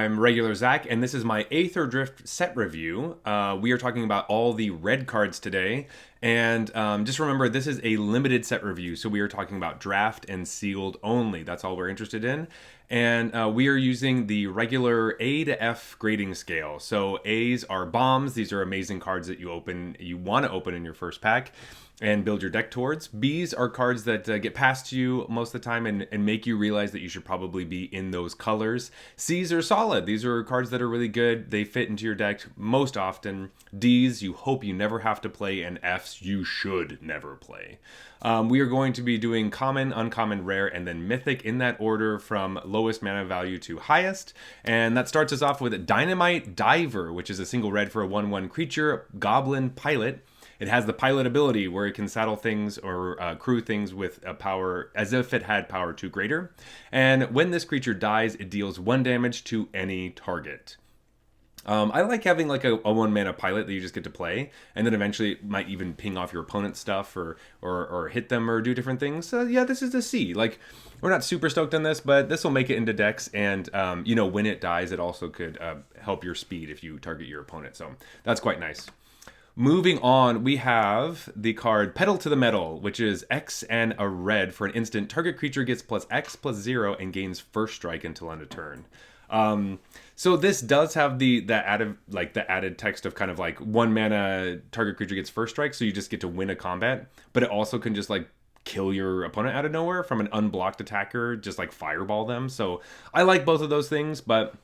I'm Regular Zach, and this is my Aetherdrift set review. We are talking about all the red cards today, and just remember this is a limited set review, so we are talking about draft and sealed only. That's all we're interested in. And we are using the regular A to F grading scale. So A's are bombs. These are amazing cards that you want to open in your first pack and build your deck towards. B's are cards that get passed to you most of the time and make you realize that you should probably be in those colors. C's are solid. These are cards that are really good. They fit into your deck most often. D's, you hope you never have to play, and F's, you should never play. We are going to be doing common, uncommon, rare, and then mythic in that order from lowest mana value to highest. And that starts us off with Dynamite Diver, which is a single red for a 1/1 creature, Goblin Pilot. It has the pilot ability where it can saddle things or crew things with a power as if it had power 2 greater. And when this creature dies, it deals 1 damage to any target. I like having like a 1 mana pilot that you just get to play, and then eventually it might even ping off your opponent's stuff or hit them or do different things. So yeah, this is a C. Like, we're not super stoked on this, but this will make it into decks, and when it dies, it also could help your speed if you target your opponent. So that's quite nice. Moving on, we have the card Pedal to the Metal, which is X and a red for an instant. Target creature gets +X/+0 and gains first strike until end of turn. So this does have the added text of kind of like 1 mana target creature gets first strike, so you just get to win a combat, but it also can just like kill your opponent out of nowhere from an unblocked attacker, just like fireball them. So I like both of those things, but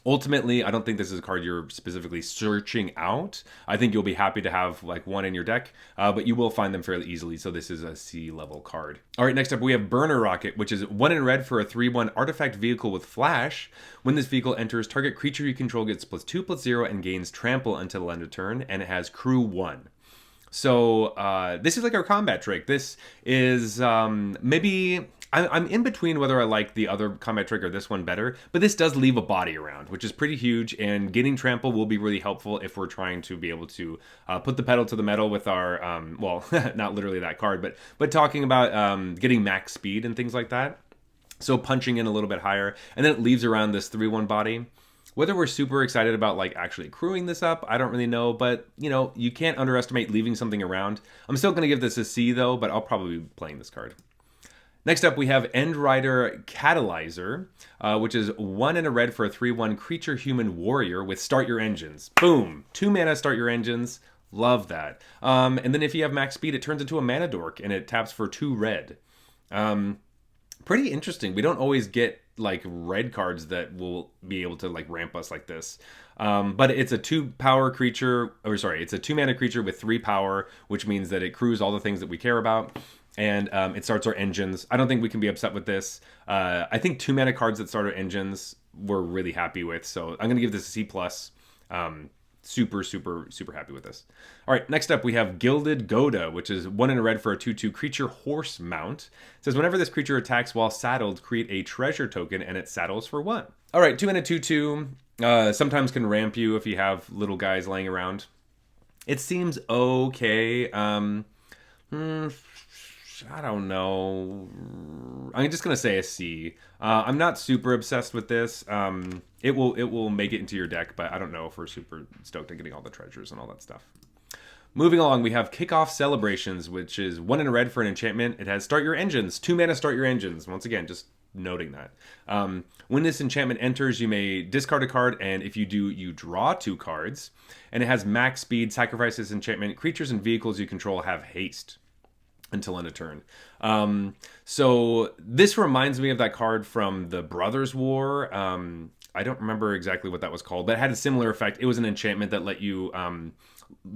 ultimately, I don't think this is a card you're specifically searching out. I think you'll be happy to have like one in your deck, but you will find them fairly easily, so this is a C level card. All right, next up we have Burner Rocket, which is 1 in red for a 3/1 artifact vehicle with flash. When this vehicle enters, target creature you control gets +2/+0 and gains trample until end of turn, and it has crew 1. So this is like our combat trick. This is maybe... I'm in between whether I like the other combat trick or this one better, but this does leave a body around, which is pretty huge, and getting trample will be really helpful if we're trying to be able to put the pedal to the metal with our, not literally that card, but talking about getting max speed and things like that. So punching in a little bit higher, and then it leaves around this 3/1 body. Whether we're super excited about like actually crewing this up, I don't really know, but you can't underestimate leaving something around. I'm still going to give this a C though, but I'll probably be playing this card. Next up, we have End Rider Catalyzer, which is 1 in a red for a 3/1 creature human warrior with Start Your Engines. Boom! 2 mana, Start Your Engines. Love that. And then if you have max speed, it turns into a mana dork, and it taps for 2 red. Pretty interesting. We don't always get like red cards that will be able to like ramp us like this. But it's a 2 it's a 2 mana creature with 3 power, which means that it crews all the things that we care about. And it starts our engines. I don't think we can be upset with this. I think 2 mana cards that start our engines we're really happy with. So I'm going to give this a C+. Super, super, super happy with this. All right, next up we have Gilded Goda, which is 1 in a red for a 2/2 creature horse mount. It says whenever this creature attacks while saddled, create a treasure token and it saddles for 1. All right, 2 and a 2/2. Sometimes can ramp you if you have little guys laying around. It seems okay. I don't know. I'm just gonna say a C. I'm not super obsessed with this. It will make it into your deck, but I don't know if we're super stoked on getting all the treasures and all that stuff. Moving along, we have Kickoff Celebrations, which is 1 in a red for an enchantment. It has Start Your Engines. 2 mana, Start Your Engines. Once again, just noting that. When this enchantment enters, you may discard a card, and if you do, you draw 2 cards. And it has max speed, sacrifice this enchantment. Creatures and vehicles you control have haste until end of turn. So this reminds me of that card from the Brothers War. I don't remember exactly what that was called, but it had a similar effect. It was an enchantment that let you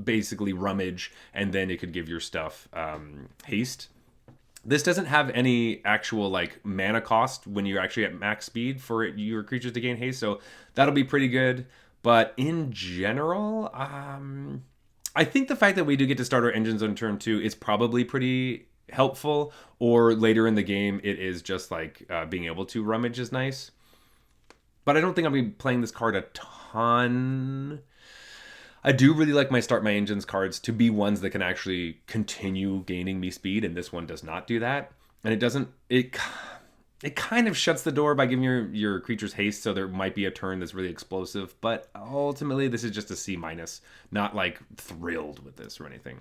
basically rummage, and then it could give your stuff haste. This doesn't have any actual like mana cost when you're actually at max speed for your creatures to gain haste, so that'll be pretty good. But in general, I think the fact that we do get to start our engines on turn 2 is probably pretty helpful, or later in the game it is just like being able to rummage is nice. But I don't think I'll be playing this card a ton. I do really like my Start My Engines cards to be ones that can actually continue gaining me speed, and this one does not do that. And it kind of shuts the door by giving your creatures haste, so there might be a turn that's really explosive. But ultimately, this is just a C minus. Not like thrilled with this or anything.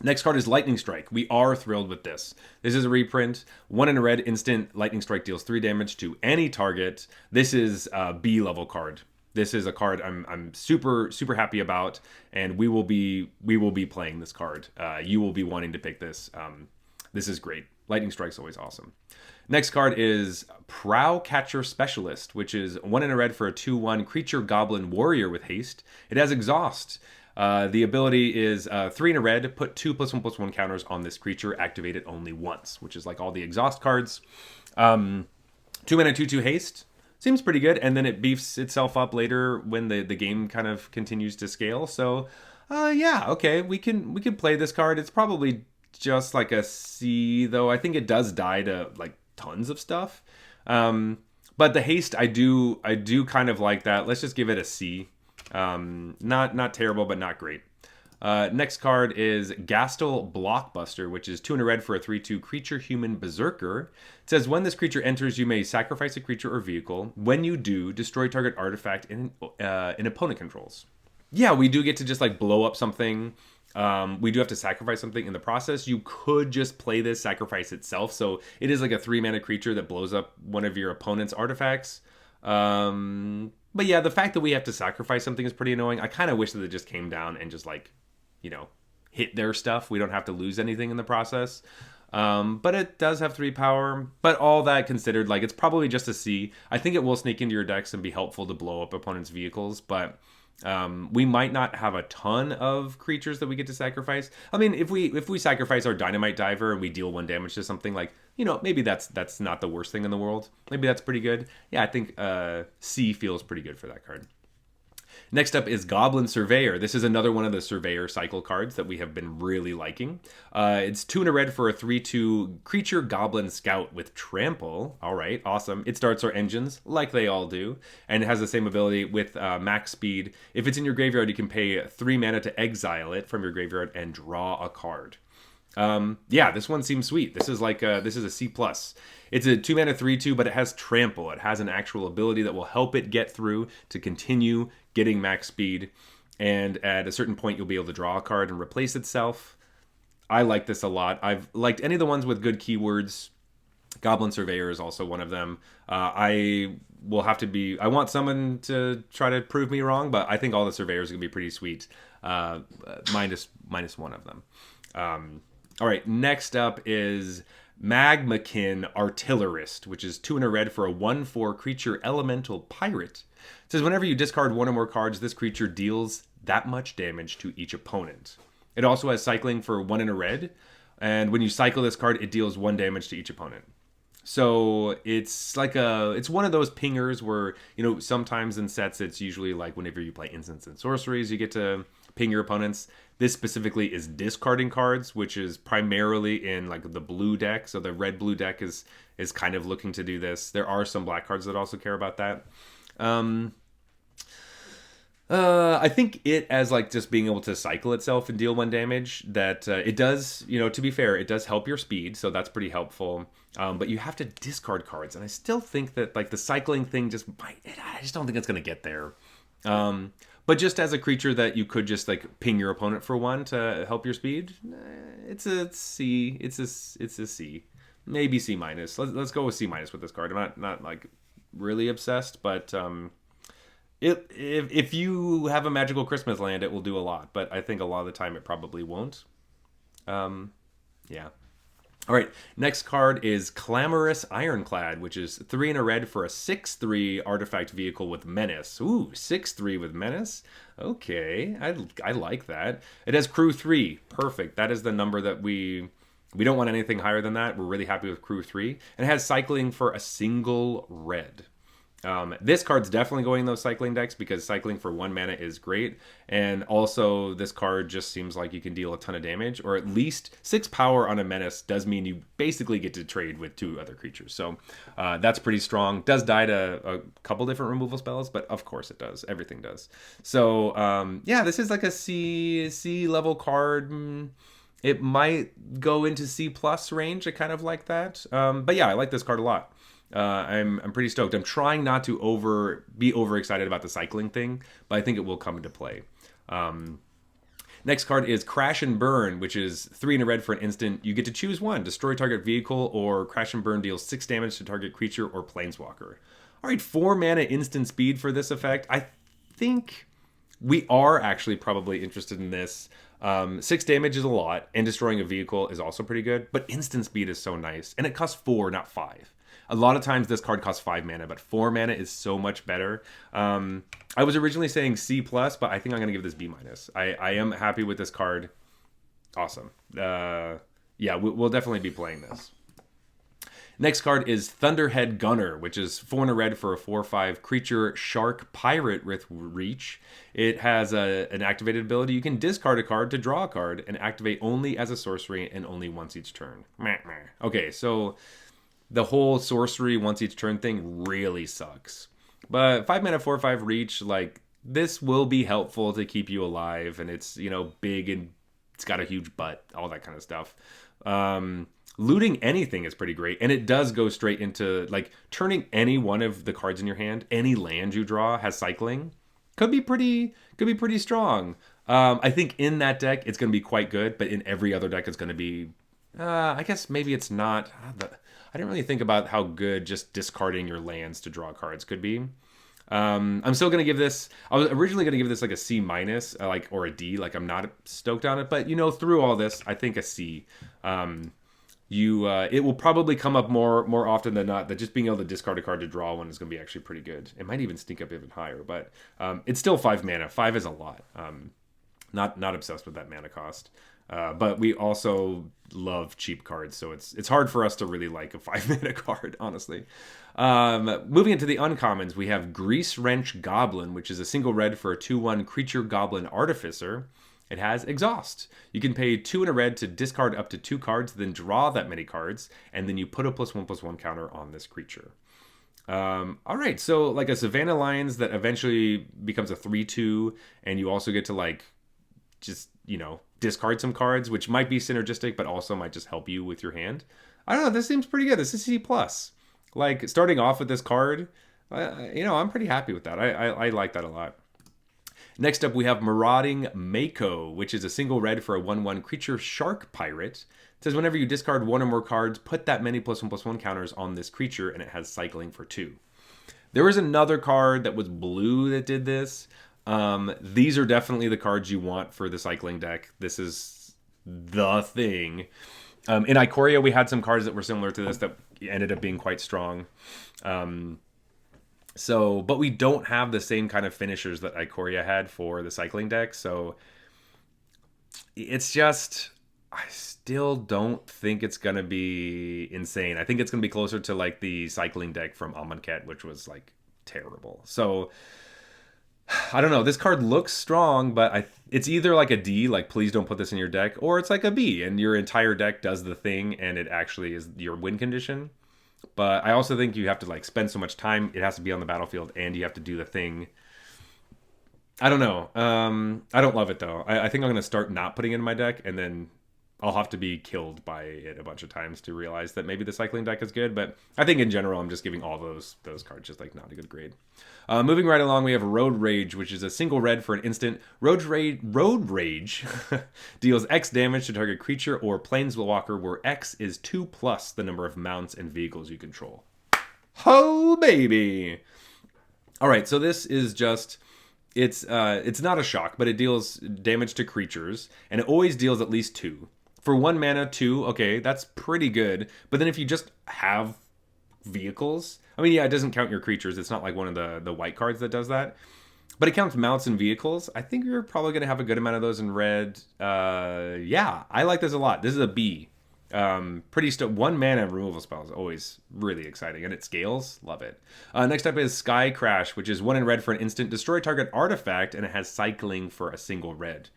Next card is Lightning Strike. We are thrilled with this. This is a reprint. 1 in a red instant. Lightning Strike deals 3 damage to any target. This is a B level card. This is a card I'm super happy about, and we will be playing this card. You will be wanting to pick this. This is great. Lightning Strike's always awesome. Next card is Prow Catcher Specialist, which is 1 in a red for a 2/1 creature goblin warrior with haste. It has exhaust. The ability is 3 in a red, put 2+1/+1 counters on this creature, activate it only once, which is like all the exhaust cards. 2 mana 2/2 haste. Seems pretty good, and then it beefs itself up later when the game kind of continues to scale. So, yeah, okay, we can play this card. It's probably just like a C, though. I think it does die to like tons of stuff. But the haste, I do kind of like that. Let's just give it a C. Not terrible, but not great. Next card is Gastel Blockbuster, which is 2 in a red for a 3/2 creature human berserker. It says when this creature enters, you may sacrifice a creature or vehicle. When you do, destroy target artifact in opponent controls. Yeah, we do get to just like blow up something. We do have to sacrifice something in the process. You could just play this, sacrifice itself. So it is like a 3 mana creature that blows up one of your opponent's artifacts. But yeah, the fact that we have to sacrifice something is pretty annoying. I kind of wish that it just came down and just like, hit their stuff. We don't have to lose anything in the process. But it does have 3 power. But all that considered, like, it's probably just a C. I think it will sneak into your decks and be helpful to blow up opponents' vehicles, but we might not have a ton of creatures that we get to sacrifice. I mean, if we sacrifice our Dynamite Diver and we deal 1 damage to something, like, maybe that's not the worst thing in the world. Maybe that's pretty good. Yeah, I think C feels pretty good for that card. Next up is Goblin Surveyor. This is another one of the Surveyor cycle cards that we have been really liking. It's 2 in a red for a 3/2 creature goblin scout with trample. All right, awesome. It starts our engines, like they all do, and it has the same ability with max speed. If it's in your graveyard, you can pay 3 mana to exile it from your graveyard and draw a card. Yeah, this one seems sweet. This is like this is a C+. It's a 2 mana 3/2, but it has trample. It has an actual ability that will help it get through to continue getting max speed. And at a certain point, you'll be able to draw a card and replace itself. I like this a lot. I've liked any of the ones with good keywords. Goblin Surveyor is also one of them. I want someone to try to prove me wrong, but I think all the Surveyors are going to be pretty sweet. Minus 1 of them. All right, next up is Magmakin Artillerist, which is 2 in a red for a 1/4 creature elemental pirate. It says whenever you discard 1 or more cards, this creature deals that much damage to each opponent. It also has cycling for 1 in a red, and when you cycle this card, it deals 1 damage to each opponent. So it's one of those pingers where, sometimes in sets it's usually like whenever you play instants and sorceries, you get to ping your opponents. This specifically is discarding cards, which is primarily in like the blue deck. So the red-blue deck is kind of looking to do this. There are some black cards that also care about that. I think it as like just being able to cycle itself and deal 1 damage, that it does, to be fair, it does help your speed, so that's pretty helpful. But you have to discard cards, and I still think that like the cycling thing I just don't think it's going to get there. But just as a creature that you could just like ping your opponent for 1 to help your speed, it's a C. It's a C, maybe C minus. Let's go with C minus with this card. I'm not like really obsessed, but if you have a magical Christmas land, it will do a lot. But I think a lot of the time it probably won't. Yeah. All right, next card is Clamorous Ironclad, which is 3 in a red for a 6/3 artifact vehicle with menace. Ooh, 6/3 with menace? Okay, I like that. It has crew 3. Perfect. That is the number that we don't want anything higher than that. We're really happy with crew 3. And it has cycling for a single red. This card's definitely going in those cycling decks because cycling for 1 mana is great. And also, this card just seems like you can deal a ton of damage, or at least 6 power on a menace does mean you basically get to trade with 2 other creatures. So that's pretty strong. Does die to a couple different removal spells, but of course it does. Everything does. So yeah, this is like a C level card. It might go into C plus range. I kind of like that. But yeah, I like this card a lot. I'm pretty stoked. I'm trying not to be overexcited about the cycling thing, but I think it will come into play. Next card is Crash and Burn, which is 3 in a red for an instant. You get to choose one: destroy target vehicle, or Crash and Burn deals 6 damage to target creature or planeswalker. All right, 4 mana instant speed for this effect. I think we are actually probably interested in this. 6 damage is a lot, and destroying a vehicle is also pretty good, but instant speed is so nice, and it costs 4, not 5. A lot of times this card costs 5 mana, but 4 mana is so much better. I was originally saying C+, but I think I'm going to give this B-. I am happy with this card. Awesome. Yeah, we'll definitely be playing this. Next card is Thunderhead Gunner, which is 4 in a red for a 4/5 creature shark pirate with reach. It has an activated ability. You can discard a card to draw a card and activate only as a sorcery and only once each turn. Okay, so the whole sorcery once each turn thing really sucks. But 5 mana 4/5 reach, like, this will be helpful to keep you alive, and it's, you know, big and it's got a huge butt, all that kind of stuff. Looting anything is pretty great, and it does go straight into, like, turning any one of the cards in your hand, any land you draw has cycling. Could be pretty strong. I think in that deck it's going to be quite good, but in every other deck it's going to be, I guess maybe it's not. I didn't really think about how good just discarding your lands to draw cards could be. I'm still gonna give this. I was originally gonna give this like a C-, like, or a D. Like, I'm not stoked on it, but you know, through all this, I think a C. It will probably come up more often than not that just being able to discard a card to draw one is going to be actually pretty good. It might even sneak up even higher, but it's still 5 mana. 5 is a lot. Not obsessed with that mana cost, but we also love cheap cards, so it's hard for us to really like a 5 mana card, honestly. Moving into the uncommons, we have Grease Wrench Goblin, which is a single red for a 2/1 creature goblin artificer. It has Exhaust. You can pay 2 in a red to discard up to 2 cards, then draw that many cards, and then you put a +1/+1 counter on this creature. All right, so like a Savannah Lions that eventually becomes a 3/2, and you also get to, like, just, you know, discard some cards, which might be synergistic, but also might just help you with your hand. I don't know, this seems pretty good. This is C+. Like, starting off with this card, you know, I'm pretty happy with that. I like that a lot. Next up, we have Marauding Mako, which is a single red for a 1/1 creature shark pirate. It says whenever you discard 1 or more cards, put that many +1/+1 counters on this creature, and it has cycling for 2. There was another card that was blue that did this. These are definitely the cards you want for the cycling deck. This is the thing. In Ikoria, we had some cards that were similar to this that ended up being quite strong. But we don't have the same kind of finishers that Ikoria had for the cycling deck, so it's just, I still don't think it's going to be insane. I think it's going to be closer to, like, the cycling deck from Amonkhet, which was, like, terrible. So, I don't know. This card looks strong, but it's either like a D, like, please don't put this in your deck, or it's like a B, and your entire deck does the thing, and it actually is your win condition. But I also think you have to, like, spend so much time. It has to be on the battlefield, and you have to do the thing. I don't know. I don't love it, though. I think I'm going to start not putting it in my deck, and then I'll have to be killed by it a bunch of times to realize that maybe the cycling deck is good. But I think in general, I'm just giving all those cards just, like, not a good grade. Moving right along, we have Road Rage, which is a single red for an instant. Road Rage deals X damage to target creature or planeswalker, where X is 2+ the number of mounts and vehicles you control. Ho, baby! All right, so this is just... It's not a shock, but it deals damage to creatures, and it always deals at least 2. For 1 mana, 2, okay, that's pretty good. But then if you just have vehicles, I mean, yeah, it doesn't count your creatures. It's not like one of the white cards that does that. But it counts mounts and vehicles. I think you're probably going to have a good amount of those in red. Yeah, I like this a lot. This is a B. 1 mana removal spell is always really exciting, and it scales. Love it. Next up is Sky Crash, which is 1 in red for an instant. Destroy target artifact, and it has cycling for a single red.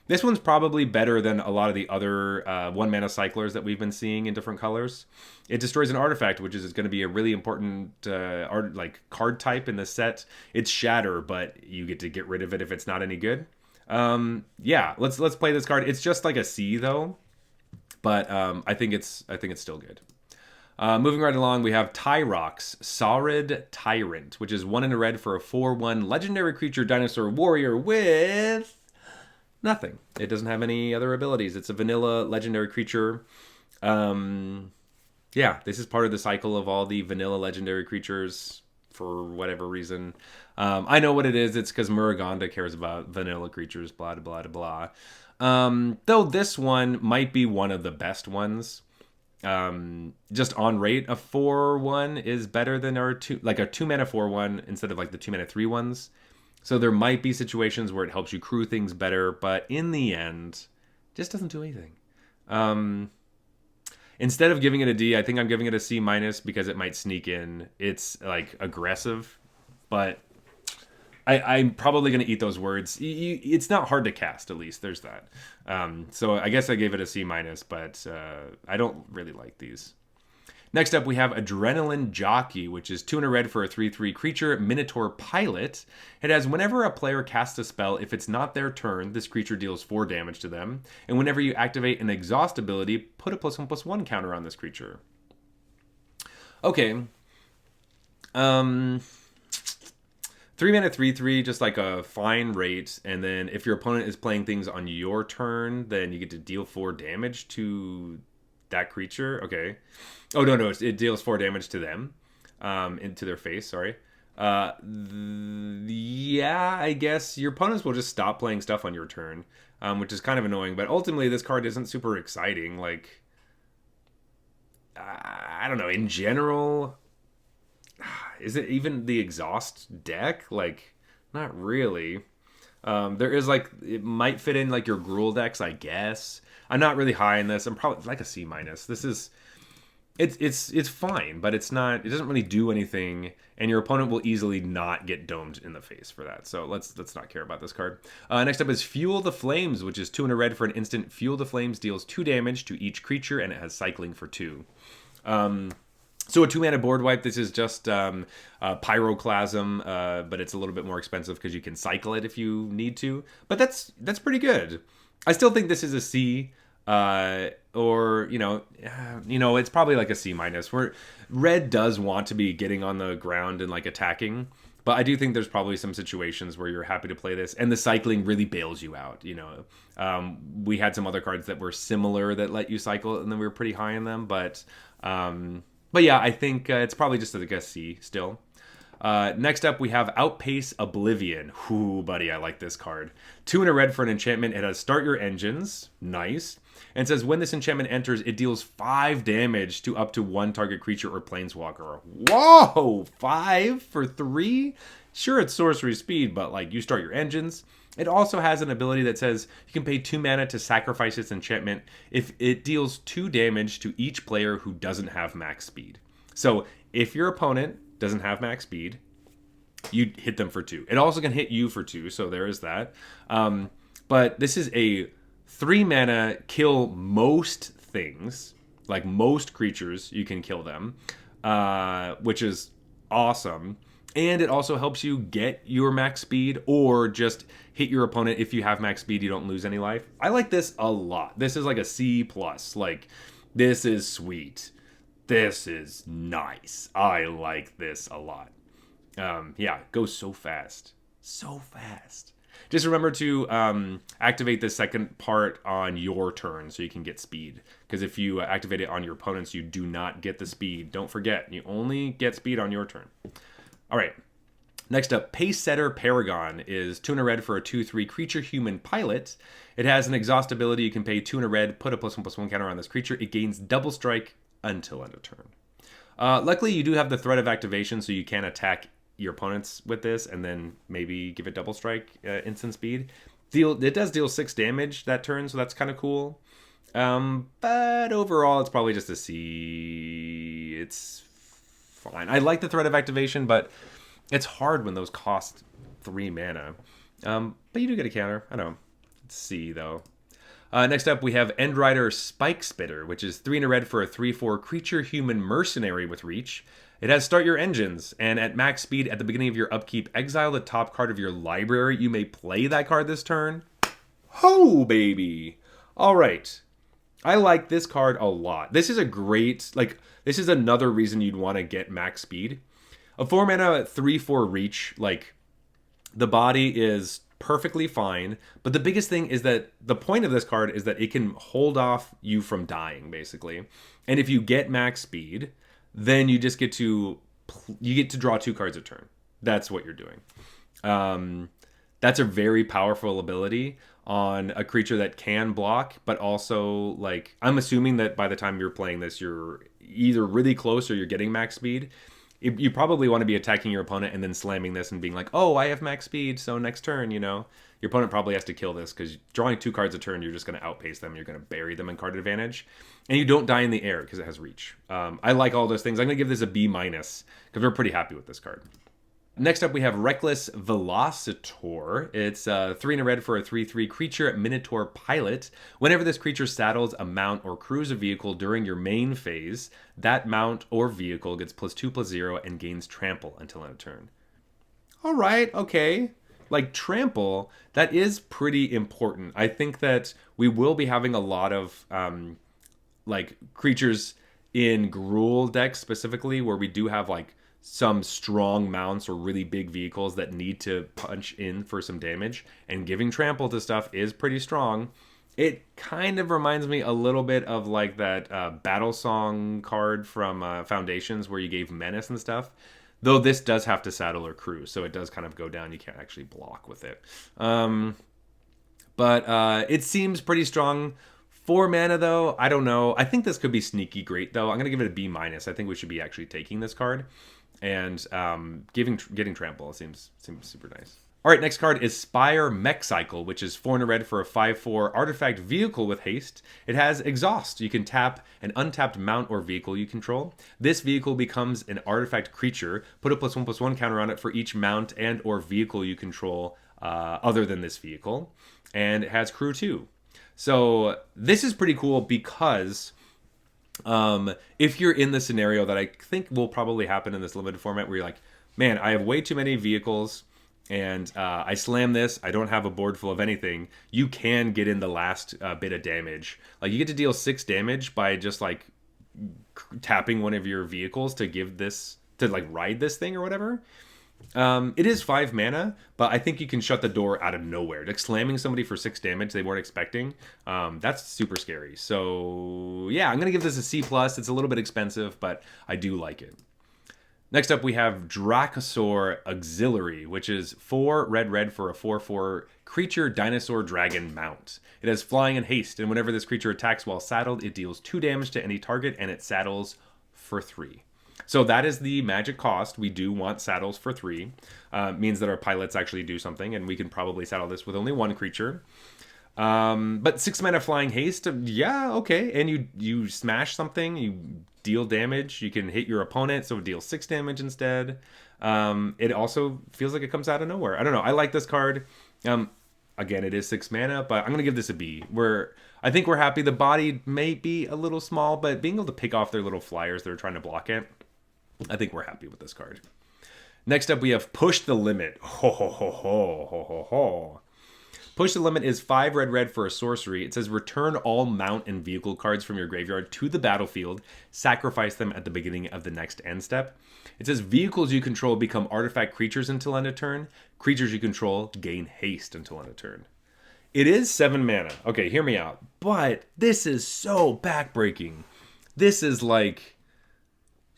This one's probably better than a lot of the other 1 mana cyclers that we've been seeing in different colors. It destroys an artifact, which is going to be a really important card type in the set. It's Shatter, but you get to get rid of it if it's not any good. Yeah, let's play this card. It's just like a C, though. But I think it's still good. Moving right along, we have Tyrox, Saurid Tyrant, which is 1 in a red for a 4/1 legendary creature dinosaur warrior with nothing. It doesn't have any other abilities. It's a vanilla legendary creature. Yeah, this is part of the cycle of all the vanilla legendary creatures for whatever reason. I know what it is. It's because Muruganda cares about vanilla creatures, blah, blah, blah, blah. Though this one might be one of the best ones. Just on rate, a 4/1 is better than our a 2-mana 4/1 instead of like the 2-mana 3/1s. So there might be situations where it helps you crew things better, but in the end, just doesn't do anything. Instead of giving it a D, I think I'm giving it a C- because it might sneak in. It's like aggressive, but I'm probably going to eat those words. It's not hard to cast, at least. There's that. So I guess I gave it a C-, but I don't really like these. Next up, we have Adrenaline Jockey, which is 2 in a red for a 3/3 creature, Minotaur Pilot. It has whenever a player casts a spell, if it's not their turn, this creature deals 4 damage to them. And whenever you activate an exhaust ability, put a +1/+1 counter on this creature. Okay. 3-mana 3/3, just like a fine rate. And then if your opponent is playing things on your turn, then you get to deal 4 damage to that creature. Okay. Oh, no, it deals 4 damage to them. Into their face, sorry. Yeah, I guess your opponents will just stop playing stuff on your turn, which is kind of annoying. But ultimately, this card isn't super exciting. Like, I don't know. In general, is it even the exhaust deck? Like, not really. There is like, it might fit in like your Gruul decks, I guess. I'm not really high in this. I'm probably like a C-. This is, it's fine, but it's not. It doesn't really do anything, and your opponent will easily not get domed in the face for that. So let's not care about this card. Next up is Fuel the Flames, which is 2 in a red for an instant. Fuel the Flames deals 2 damage to each creature, and it has cycling for 2. So a 2-mana board wipe. This is just Pyroclasm, but it's a little bit more expensive because you can cycle it if you need to. But that's pretty good. I still think this is a C, or it's probably like a C-. Where red does want to be getting on the ground and like attacking, but I do think there's probably some situations where you're happy to play this, and the cycling really bails you out. We had some other cards that were similar that let you cycle, and then we were pretty high in them, but yeah, I think it's probably just like a C still. Next up, we have Outpace Oblivion. Ooh, buddy, I like this card. 2 in a red for an enchantment. It has Start Your Engines. Nice. And it says when this enchantment enters, it deals 5 damage to up to 1 target creature or planeswalker. Whoa! 5 for 3? Sure, it's sorcery speed, but like you start your engines. It also has an ability that says you can pay 2 mana to sacrifice its enchantment if it deals 2 damage to each player who doesn't have max speed. So if your opponent doesn't have max speed, you hit them for 2. It also can hit you for 2, so there is that. But this is a 3 mana kill most things, like most creatures, you can kill them, which is awesome. And it also helps you get your max speed or just hit your opponent. If you have max speed, you don't lose any life. I like this a lot. This is like a C+. Like, this is sweet. This is nice. I like this a lot. Yeah, it goes so fast. So fast. Just remember to activate the second part on your turn so you can get speed. Because if you activate it on your opponent's, you do not get the speed. Don't forget, you only get speed on your turn. All right. Next up, Pace Setter Paragon is 2 in a red for a 2/3 creature human pilot. It has an exhaust ability. You can pay 2 in a red, put a +1/+1 counter on this creature. It gains double strike until end of turn. Luckily, you do have the threat of activation, so you can attack your opponents with this and then maybe give it double strike instant speed. It does deal 6 damage that turn, so that's kind of cool. But overall, it's probably just a C. It's fine. I like the threat of activation, but it's hard when those cost 3 mana. But you do get a counter. I don't know. It's C, though. Next up, we have Endrider Spike Spitter, which is 3 in a red for a 3/4 creature human mercenary with reach. It has Start Your Engines, and at max speed at the beginning of your upkeep, exile the top card of your library. You may play that card this turn. Ho, baby! All right. I like this card a lot. This is a great, like, this is another reason you'd want to get max speed. A 4 mana 3/4 reach, like, the body is perfectly fine, but the biggest thing is that the point of this card is that it can hold off you from dying, basically. And if you get max speed, then you just get to draw 2 cards a turn. That's what you're doing. That's a very powerful ability on a creature that can block, but also, like, I'm assuming that by the time you're playing this, you're either really close or you're getting max speed. You probably want to be attacking your opponent and then slamming this and being like, oh, I have max speed, so next turn, you know. Your opponent probably has to kill this because drawing 2 cards a turn, you're just going to outpace them. You're going to bury them in card advantage. And you don't die in the air because it has reach. I like all those things. I'm going to give this a B- because we're pretty happy with this card. Next up, we have Reckless Velocitor. It's 3 and a red for a 3/3 creature, Minotaur Pilot. Whenever this creature saddles a mount or crews a vehicle during your main phase, that mount or vehicle gets +2/+0 and gains trample until end of turn. All right, okay. Like, trample, that is pretty important. I think that we will be having a lot of like creatures in Gruul decks specifically, where we do have like some strong mounts or really big vehicles that need to punch in for some damage, and giving trample to stuff is pretty strong. It kind of reminds me a little bit of like that Battle Song card from Foundations where you gave menace and stuff. Though this does have to saddle or crew, so it does kind of go down. You can't actually block with it. But it seems pretty strong. 4 mana, though, I don't know. I think this could be sneaky great, though. I'm going to give it a B-. I think we should be actually taking this card. And getting trample seems super nice. All right, next card is Spire Mech Cycle, which is 4 and a red for a 5/4 artifact vehicle with haste. It has exhaust. You can tap an untapped mount or vehicle you control. This vehicle becomes an artifact creature. Put a +1/+1 counter on it for each mount and or vehicle you control other than this vehicle. And it has crew too. So this is pretty cool because if you're in the scenario that I think will probably happen in this limited format where you're like, man, I have way too many vehicles and I slam this, I don't have a board full of anything, you can get in the last bit of damage. Like, you get to deal 6 damage by just like tapping one of your vehicles to give this, to like ride this thing or whatever. It is 5 mana, but I think you can shut the door out of nowhere. Like, slamming somebody for 6 damage they weren't expecting, that's super scary. So yeah, I'm gonna give this a C+. It's a little bit expensive, but I do like it. Next up, we have Dracosaur Auxiliary, which is 4 red for a 4/4 creature dinosaur dragon mount. It has flying and haste, and whenever this creature attacks while saddled, it deals 2 damage to any target, and it saddles for 3. So that is the magic cost. We do want saddles for 3. Means that our pilots actually do something, and we can probably saddle this with only 1 creature. But 6 mana flying haste, yeah, okay. And you smash something, you deal damage. You can hit your opponent, so it deals 6 damage instead. It also feels like it comes out of nowhere. I don't know. I like this card. Again, it is 6 mana, but I'm gonna give this a B. I think we're happy. The body may be a little small, but being able to pick off their little flyers that are trying to block it, I think we're happy with this card. Next up, we have Push the Limit. Ho ho ho ho ho ho ho. Push the Limit is 5 red for a sorcery. It says return all mount and vehicle cards from your graveyard to the battlefield. Sacrifice them at the beginning of the next end step. It says vehicles you control become artifact creatures until end of turn. Creatures you control gain haste until end of turn. It is 7 mana. Okay, hear me out. But this is so backbreaking. This is like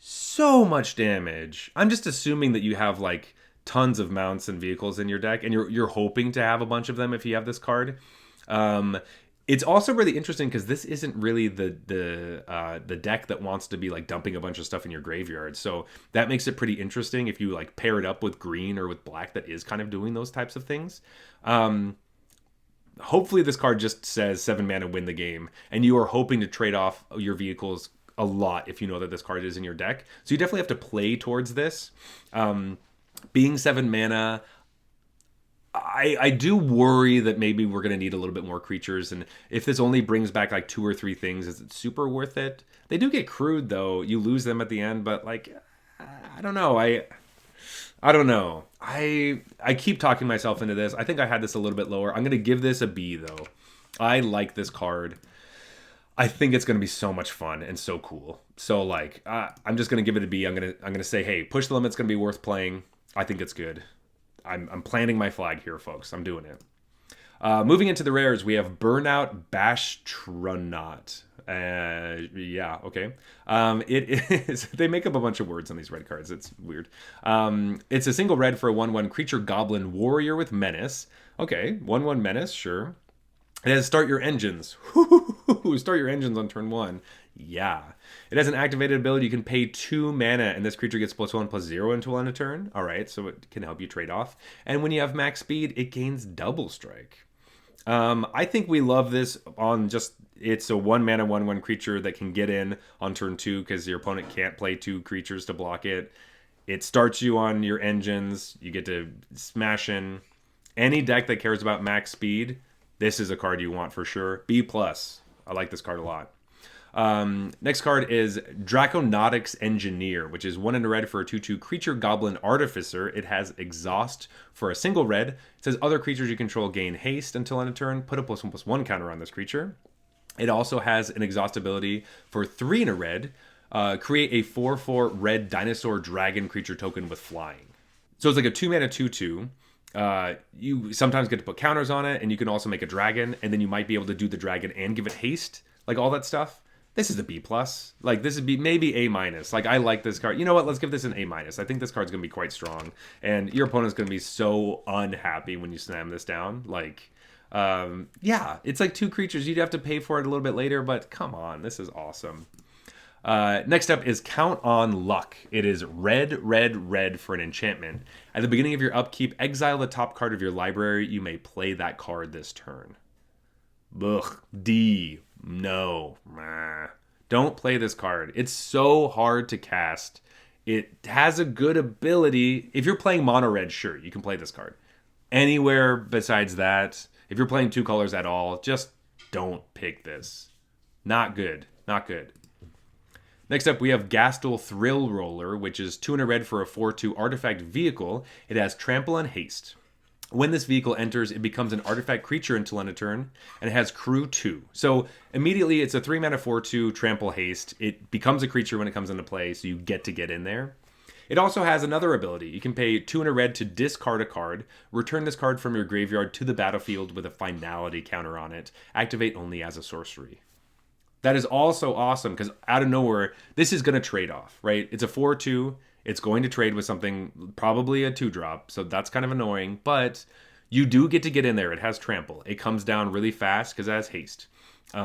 so much damage. I'm just assuming that you have like tons of mounts and vehicles in your deck, and you're hoping to have a bunch of them if you have this card. It's also really interesting because this isn't really the deck that wants to be like dumping a bunch of stuff in your graveyard. So that makes it pretty interesting if you like pair it up with green or with black that is kind of doing those types of things. Hopefully this card just says 7 mana win the game, and you are hoping to trade off your vehicles a lot if you know that this card is in your deck. So you definitely have to play towards this. Being 7 mana, I do worry that maybe we're going to need a little bit more creatures, and if this only brings back like 2 or 3 things, is it super worth it? They do get crude though. You lose them at the end, but like, I don't know. I don't know. I keep talking myself into this. I think I had this a little bit lower. I'm going to give this a B though. I like this card. I think it's going to be so much fun and so cool. So like, I'm just going to give it a B. I'm gonna say, hey, Push the Limit's going to be worth playing. I think it's good. I'm planting my flag here, folks. I'm doing it. Moving into the rares, we have Burnout Bashtronaut. Yeah, okay. It is. They make up a bunch of words on these red cards. It's weird. It's a single red for a 1/1 creature goblin warrior with menace. Okay, 1/1 menace, sure. It has start your engines. Start your engines on turn 1. Yeah. It has an activated ability. You can pay 2 mana, and this creature gets +1/+0 until end of turn. All right, so it can help you trade off. And when you have max speed, it gains double strike. I think we love this on just, it's a 1 mana 1/1 creature that can get in on turn 2 because your opponent can't play 2 creatures to block it. It starts you on your engines. You get to smash in. Any deck that cares about max speed, this is a card you want for sure. B+. I like this card a lot. Next card is Draconautics Engineer, which is 1 in a red for a 2/2 creature goblin artificer. It has exhaust for a single red. It says other creatures you control gain haste until end of turn. Put a +1/+1 counter on this creature. It also has an exhaust ability for 3 in a red. Create a 4/4 red dinosaur dragon creature token with flying. So it's like a 2 mana 2/2. You sometimes get to put counters on it, and you can also make a dragon, and then you might be able to do the dragon and give it haste, like all that stuff. This is a B+. Like, this would be maybe A-. Like, I like this card. You know what? Let's give this an A-. I think this card's going to be quite strong. And your opponent's going to be so unhappy when you slam this down. Like, yeah, it's like 2 creatures. You'd have to pay for it a little bit later, but come on. This is awesome. Next up is Count on Luck. It is red, red, red for an enchantment. At the beginning of your upkeep, exile the top card of your library. You may play that card this turn. Ugh. D. No. Don't play this card. It's so hard to cast. It has a good ability. If you're playing mono red, sure, you can play this card. Anywhere besides that, if you're playing 2 colors at all, just don't pick this. Not good. Not good. Next up, we have Gastel Thrill Roller, which is 2 in a red for a 4/2 artifact vehicle. It has trample and haste. When this vehicle enters, it becomes an artifact creature until end of turn, and it has crew 2. So immediately, it's a 3 mana 4/2 trample haste. It becomes a creature when it comes into play, so you get to get in there. It also has another ability. You can pay 2 in a red to discard a card, return this card from your graveyard to the battlefield with a finality counter on it. Activate only as a sorcery. That is also awesome because out of nowhere, this is going to trade off, right? It's a 4/2. It's going to trade with something, probably a 2-drop, so that's kind of annoying, but you do get to get in there. It has trample. It comes down really fast because it has haste.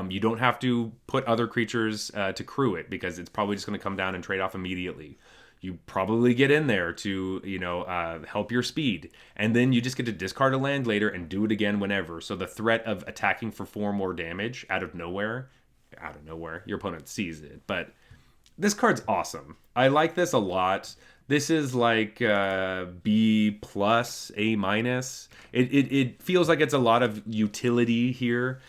You don't have to put other creatures to crew it because it's probably just going to come down and trade off immediately. You probably get in there to, help your speed. And then you just get to discard a land later and do it again whenever. So the threat of attacking for 4 more damage out of nowhere, your opponent sees it. But this card's awesome. I like this a lot. This is like B+, A-. It feels like it's a lot of utility here.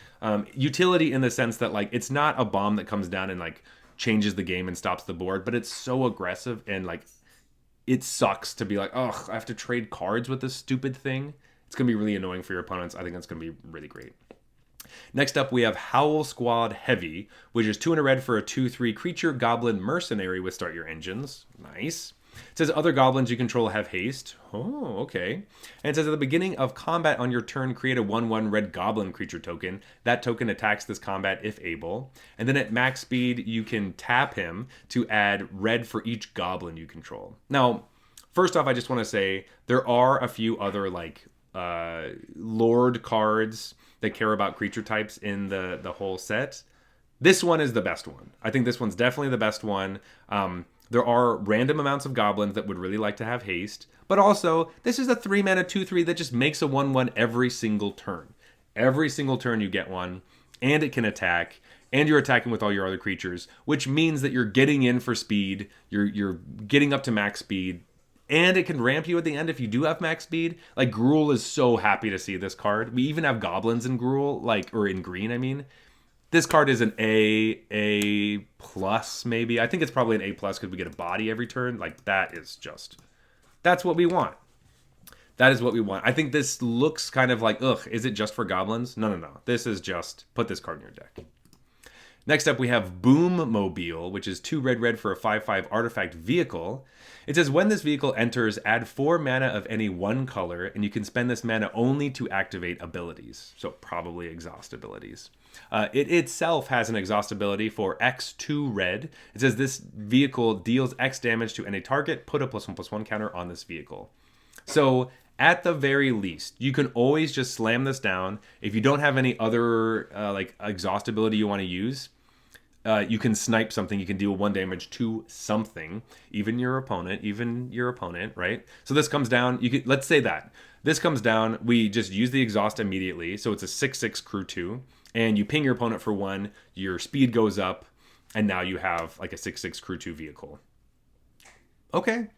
Utility in the sense that like it's not a bomb that comes down and like changes the game and stops the board, but it's so aggressive and like it sucks to be like, oh, I have to trade cards with this stupid thing. It's gonna be really annoying for your opponents. I think that's gonna be really great. Next up, we have Howl Squad Heavy, which is 2 in a red for a 2/3 creature goblin mercenary with start your engines. Nice. It says other goblins you control have haste. Oh, okay. And it says at the beginning of combat on your turn, create a 1/1 red goblin creature token. That token attacks this combat if able. And then at max speed, you can tap him to add red for each goblin you control. Now, first off, I just want to say there are a few other like Lord cards that care about creature types in the whole set. This one is the best one. I think this one's definitely the best one. There are random amounts of goblins that would really like to have haste, but also this is a 3 mana 2/3 that just makes a 1/1 every single turn. Every single turn you get one, and it can attack, and you're attacking with all your other creatures, which means that you're getting in for speed, you're getting up to max speed, and it can ramp you at the end if you do have max speed. Like, Gruul is so happy to see this card. We even have goblins in Gruul, or in green, I mean. This card is an A+ maybe. I think it's probably an A+ because we get a body every turn. Like, that's what we want. That is what we want. I think this looks kind of like, ugh, is it just for goblins? No. This is just, put this card in your deck. Next up, we have Boom Mobile, which is 2 red for a 5/5 artifact vehicle. It says when this vehicle enters, add 4 mana of any one color, and you can spend this mana only to activate abilities. So probably exhaust abilities. It itself has an exhaust ability for X2 red. It says this vehicle deals X damage to any target, put a +1/+1 counter on this vehicle. So at the very least, you can always just slam this down. If you don't have any other like exhaust ability you want to use, you can snipe something. You can deal 1 damage to something, even your opponent, right? So this comes down. Let's say that this comes down. We just use the exhaust immediately. So it's a 6/6 crew 2, and you ping your opponent for 1. Your speed goes up, and now you have like a 6/6 crew 2 vehicle. Okay.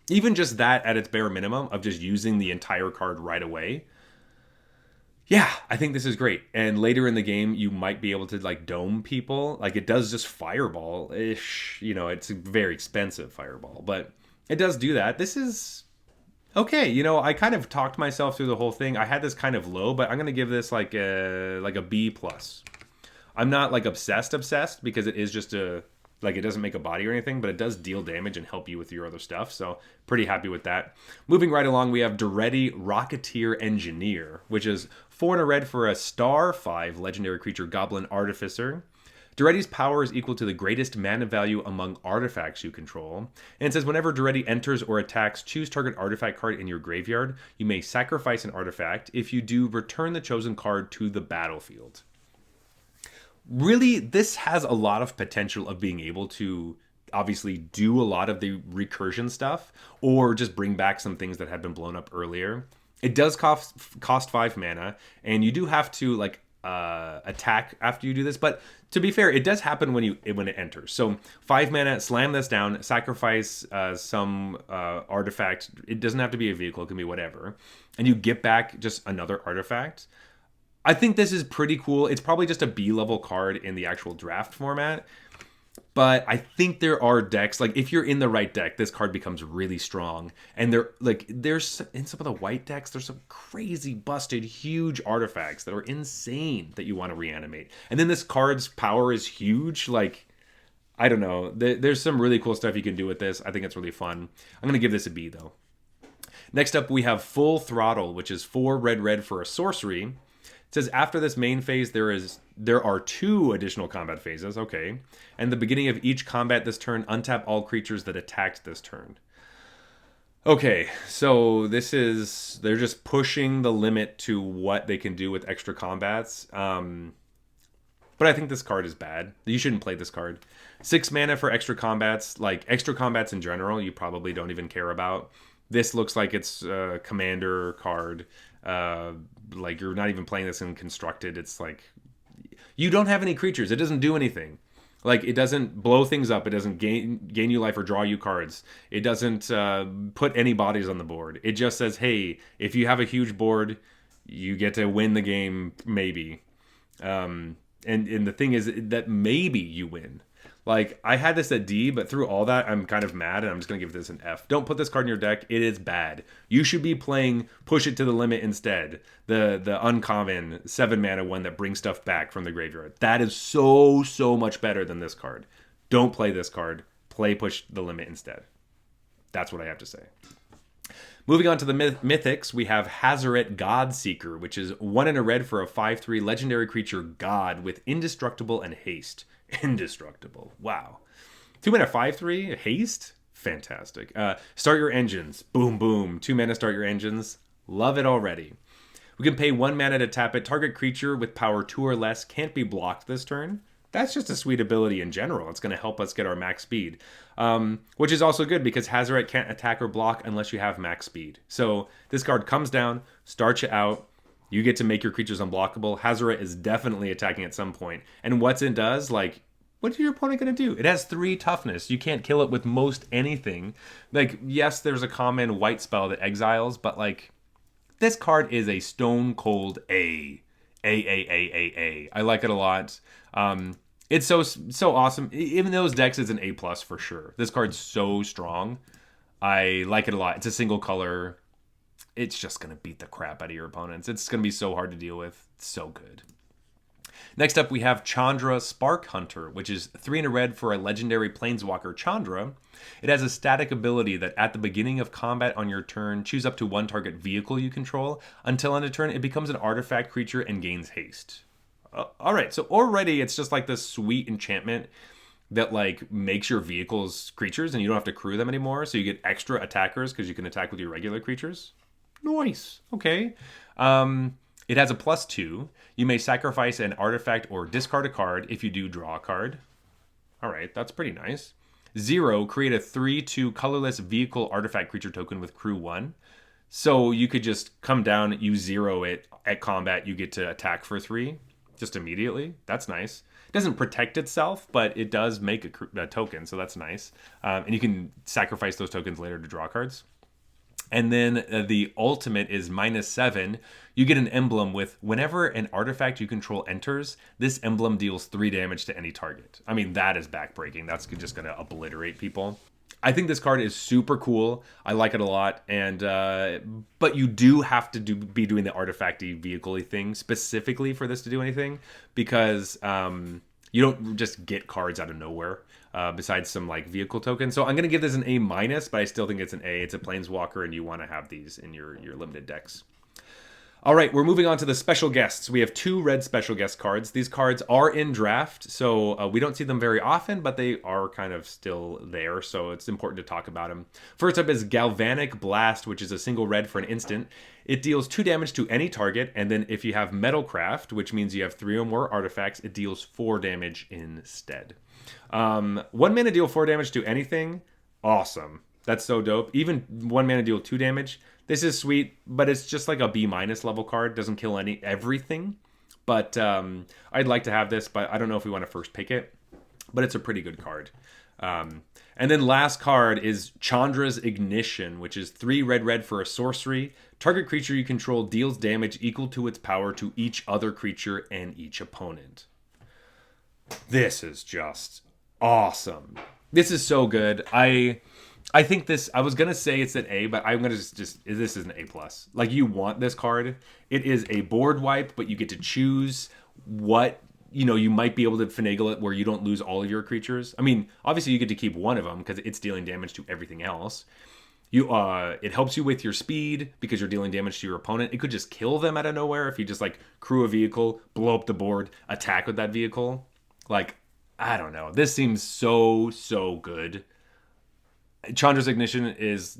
Even just that at its bare minimum of just using the entire card right away. Yeah, I think this is great. And later in the game, you might be able to like dome people. Like it does just fireball-ish. You know, it's a very expensive fireball, but it does do that. This is okay. You know, I kind of talked myself through the whole thing. I had this kind of low, but I'm going to give this like a B+. I'm not like obsessed because it is just like it doesn't make a body or anything, but it does deal damage and help you with your other stuff. So pretty happy with that. Moving right along, we have Duretti Rocketeer Engineer, which is 4 and a red for a star 5 legendary creature Goblin Artificer. Duretti's power is equal to the greatest mana value among artifacts you control. And it says whenever Duretti enters or attacks, choose target artifact card in your graveyard. You may sacrifice an artifact. If you do, return the chosen card to the battlefield. Really, this has a lot of potential of being able to obviously do a lot of the recursion stuff or just bring back some things that had been blown up earlier. It does cost 5 mana, and you do have to like attack after you do this, but to be fair, it does happen when it enters. So 5 mana, slam this down, sacrifice some artifact. It doesn't have to be a vehicle, it can be whatever, and you get back just another artifact. I think this is pretty cool. It's probably just a B-level card in the actual draft format. But I think there are decks, like if you're in the right deck, this card becomes really strong. And there's in some of the white decks, there's some crazy busted huge artifacts that are insane that you want to reanimate. And then this card's power is huge. Like, I don't know. There's some really cool stuff you can do with this. I think it's really fun. I'm going to give this a B though. Next up, we have Full Throttle, which is 4 red for a sorcery. It says after this main phase, there are 2 additional combat phases. Okay. And the beginning of each combat this turn, untap all creatures that attacked this turn. Okay, so they're just pushing the limit to what they can do with extra combats. But I think this card is bad. You shouldn't play this card. 6 mana for extra combats, like extra combats in general, you probably don't even care about. This looks like it's a commander card. Like you're not even playing this in constructed. It's like you don't have any creatures. It doesn't do anything. Like it doesn't blow things up. It doesn't gain you life or draw you cards. It doesn't put any bodies on the board. It just says, hey, if you have a huge board, you get to win the game, maybe. And the thing is that maybe you win. Like, I had this at D, but through all that, I'm kind of mad, and I'm just going to give this an F. Don't put this card in your deck. It is bad. You should be playing Push It to the Limit instead. The uncommon 7 mana one that brings stuff back from the graveyard. That is so much better than this card. Don't play this card. Play Push the Limit instead. That's what I have to say. Moving on to the mythics, we have Hazoret Godseeker, which is 1 and a red for a 5/3 legendary creature God with Indestructible and Haste. Indestructible. Wow. 2 mana 5/3 haste. Fantastic. Start your engines. Boom, boom. 2 mana, start your engines. Love it already. We can pay 1 mana to tap it. Target creature with power 2 or less can't be blocked this turn. That's just a sweet ability in general. It's going to help us get our max speed. Which is also good because Hazoret can't attack or block unless you have max speed. So this card comes down, starts you out. You get to make your creatures unblockable. Hazoret is definitely attacking at some point. And what it does, like, what is your opponent going to do? It has 3 toughness. You can't kill it with most anything. Like, yes, there's a common white spell that exiles, but, like, this card is a stone cold A. I like it a lot. It's so awesome. Even those decks, it's an A+ for sure. This card's so strong. I like it a lot. It's a single color. It's just going to beat the crap out of your opponents. It's going to be so hard to deal with. So good. Next up, we have Chandra Spark Hunter, which is 3 in a red for a legendary planeswalker Chandra. It has a static ability that at the beginning of combat on your turn, choose up to 1 target vehicle you control. Until end of turn, it becomes an artifact creature and gains haste. All right, so already it's just like this sweet enchantment that like makes your vehicles creatures and you don't have to crew them anymore. So you get extra attackers because you can attack with your regular creatures. Nice. Okay. It has a +2. You may sacrifice an artifact or discard a card. If you do, draw a card. All right, that's pretty nice. 0, create a 3/2 colorless vehicle artifact creature token with crew 1. So you could just come down, you 0 it at combat, you get to attack for 3 just immediately. That's nice. It doesn't protect itself, but it does make a token, so that's nice. And you can sacrifice those tokens later to draw cards. And then the ultimate is -7. You get an emblem with whenever an artifact you control enters, this emblem deals 3 damage to any target. I mean, that is backbreaking. That's just going to obliterate people. I think this card is super cool. I like it a lot. And but you do have to be doing the artifacty vehicle-y thing specifically for this to do anything, because you don't just get cards out of nowhere. Besides some like vehicle tokens. So I'm going to give this an A-, but I still think it's an A. It's a planeswalker and you want to have these in your limited decks. All right, we're moving on to the special guests. We have 2 red special guest cards. These cards are in draft, so we don't see them very often, but they are kind of still there, so it's important to talk about them. First up is Galvanic Blast, which is a single red for an instant. It deals 2 damage to any target, and then if you have Metalcraft, which means you have 3 or more artifacts, it deals 4 damage instead. 1 mana deal 4 damage to anything. Awesome. That's so dope. Even 1 mana deal 2 damage. This is sweet, but it's just like a B- level card. Doesn't kill everything. But I'd like to have this, but I don't know if we want to first pick it. But it's a pretty good card. And then last card is Chandra's Ignition, which is 3 red for a sorcery. Target creature you control deals damage equal to its power to each other creature and each opponent. This is just awesome. This is so good. I think this, I was going to say it's an A, but I'm going to just this is an A+. Like, you want this card. It is a board wipe, but you get to choose what, you might be able to finagle it where you don't lose all of your creatures. I mean, obviously you get to keep one of them because it's dealing damage to everything else. It helps you with your speed because you're dealing damage to your opponent. It could just kill them out of nowhere if you just like crew a vehicle, blow up the board, attack with that vehicle. Like, I don't know. This seems so good. Chandra's Ignition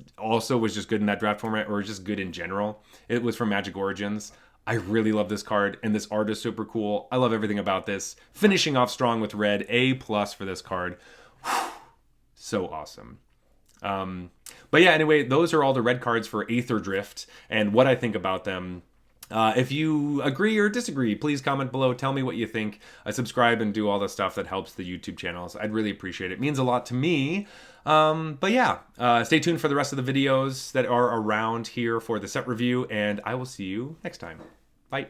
was just good in that draft format, or just good in general. It was from Magic Origins. I really love this card, and this art is super cool. I love everything about this. Finishing off strong with red. A+ for this card. So awesome. But yeah, anyway, those are all the red cards for Aetherdrift and what I think about them. If you agree or disagree, please comment below. Tell me what you think. Subscribe and do all the stuff that helps the YouTube channels. I'd really appreciate it. It means a lot to me. But yeah, stay tuned for the rest of the videos that are around here for the set review, and I will see you next time. Bye.